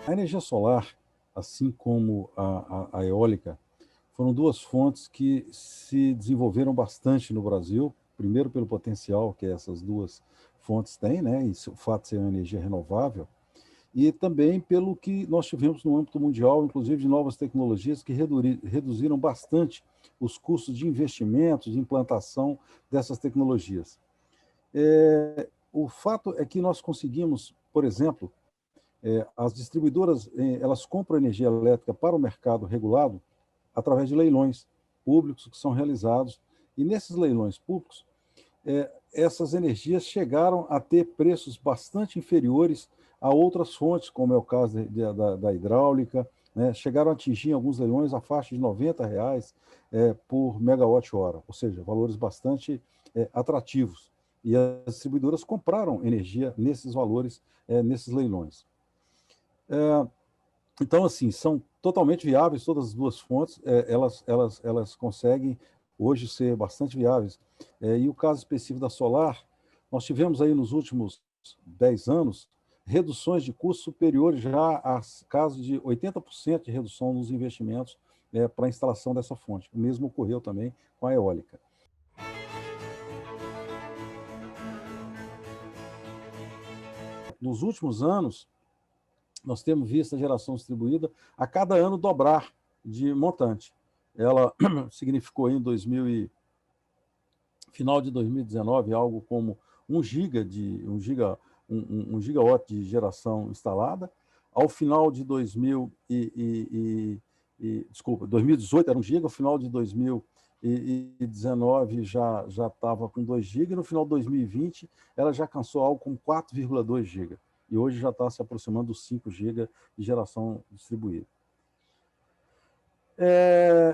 A energia solar, assim como a eólica, foram duas fontes que se desenvolveram bastante no Brasil, primeiro pelo potencial que essas duas fontes têm, né, e o fato de ser uma energia renovável, e também pelo que nós tivemos no âmbito mundial, inclusive de novas tecnologias que reduziram bastante os custos de investimento, de implantação dessas tecnologias. O fato é que nós conseguimos, por exemplo, as distribuidoras elas compram energia elétrica para o mercado regulado através de leilões públicos que são realizados, e nesses leilões públicos, essas energias chegaram a ter preços bastante inferiores a outras fontes, como é o caso da hidráulica, né? Chegaram a atingir em alguns leilões a faixa de R$ 90 por megawatt-hora, ou seja, valores bastante atrativos. E as distribuidoras compraram energia nesses valores, nesses leilões. Então, assim, são totalmente viáveis todas as duas fontes, elas conseguem hoje ser bastante viáveis. E o caso específico da solar, nós tivemos aí nos últimos 10 anos reduções de custos superiores já a casos de 80% de redução nos investimentos para a instalação dessa fonte. O mesmo ocorreu também com a eólica. Nos últimos anos, nós temos visto a geração distribuída a cada ano dobrar de montante. Ela significou em final de 2019 algo como 1 gigawatt de geração instalada. Ao final de 2018 era 1 giga, ao final de 2019 já estava com 2 gigas, e no final de 2020 ela já alcançou algo como 4,2 gigas. E hoje já está se aproximando dos 5 GB de geração distribuída.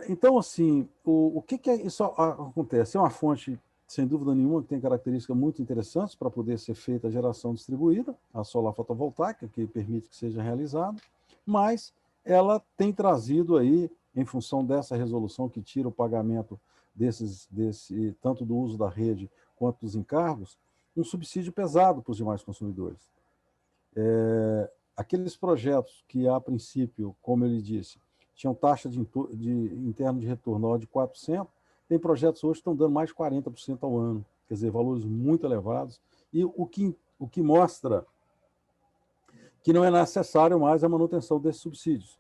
Então, assim, o que isso acontece? É uma fonte, sem dúvida nenhuma, que tem características muito interessantes para poder ser feita a geração distribuída, a solar fotovoltaica, que permite que seja realizada, mas ela tem trazido aí, em função dessa resolução que tira o pagamento tanto do uso da rede quanto dos encargos, um subsídio pesado para os demais consumidores. Aqueles projetos que, a princípio, como ele disse, tinham taxa interno de retorno de 4%, tem projetos hoje que estão dando mais de 40% ao ano, quer dizer, valores muito elevados, e o que mostra que não é necessário mais a manutenção desses subsídios.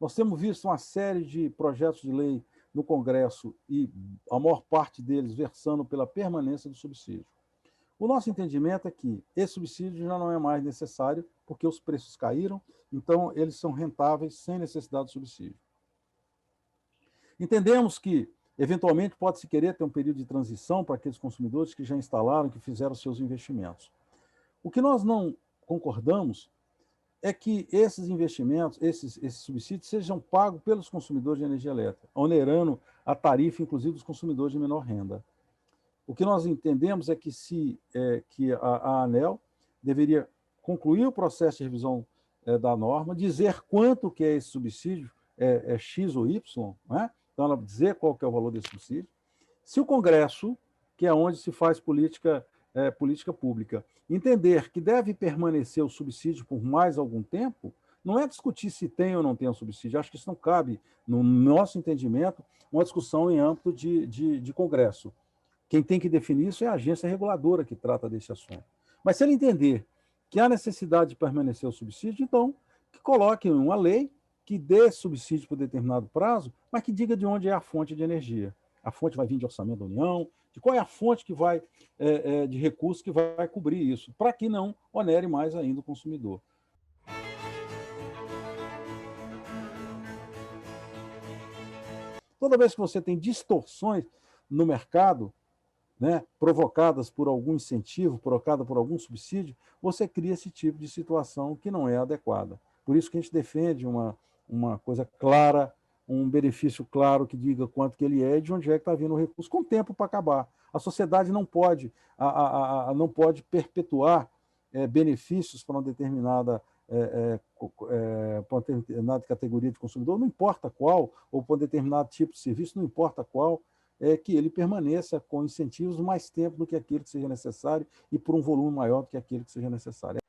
Nós temos visto uma série de projetos de lei no Congresso e a maior parte deles versando pela permanência do subsídio. O nosso entendimento é que esse subsídio já não é mais necessário, porque os preços caíram, então eles são rentáveis sem necessidade de subsídio. Entendemos que, eventualmente, pode-se querer ter um período de transição para aqueles consumidores que já instalaram, que fizeram seus investimentos. O que nós não concordamos é que esses investimentos, esses subsídios, sejam pagos pelos consumidores de energia elétrica, onerando a tarifa, inclusive, dos consumidores de menor renda. O que nós entendemos é que a ANEEL deveria concluir o processo de revisão da norma, dizer quanto que é esse subsídio, X ou Y, né? Então ela dizer qual que é o valor desse subsídio. Se o Congresso, que é onde se faz política pública, entender que deve permanecer o subsídio por mais algum tempo, não é discutir se tem ou não tem o subsídio. Acho que isso não cabe, no nosso entendimento, uma discussão em âmbito de Congresso. Quem tem que definir isso é a agência reguladora que trata desse assunto. Mas se ele entender que há necessidade de permanecer o subsídio, então que coloque uma lei que dê subsídio por determinado prazo, mas que diga de onde é a fonte de energia. A fonte vai vir de orçamento da União, de qual é a fonte que vai de recurso que vai cobrir isso, para que não onere mais ainda o consumidor. Toda vez que você tem distorções no mercado, né, provocadas por algum incentivo, provocada por algum subsídio, você cria esse tipo de situação que não é adequada. Por isso que a gente defende uma coisa clara, um benefício claro que diga quanto que ele é e de onde é que está vindo o recurso, com tempo para acabar. A sociedade não pode, não pode perpetuar benefícios para uma determinada categoria de consumidor, não importa qual, ou para um determinado tipo de serviço, não importa qual, é que ele permaneça com incentivos mais tempo do que aquele que seja necessário e por um volume maior do que aquele que seja necessário.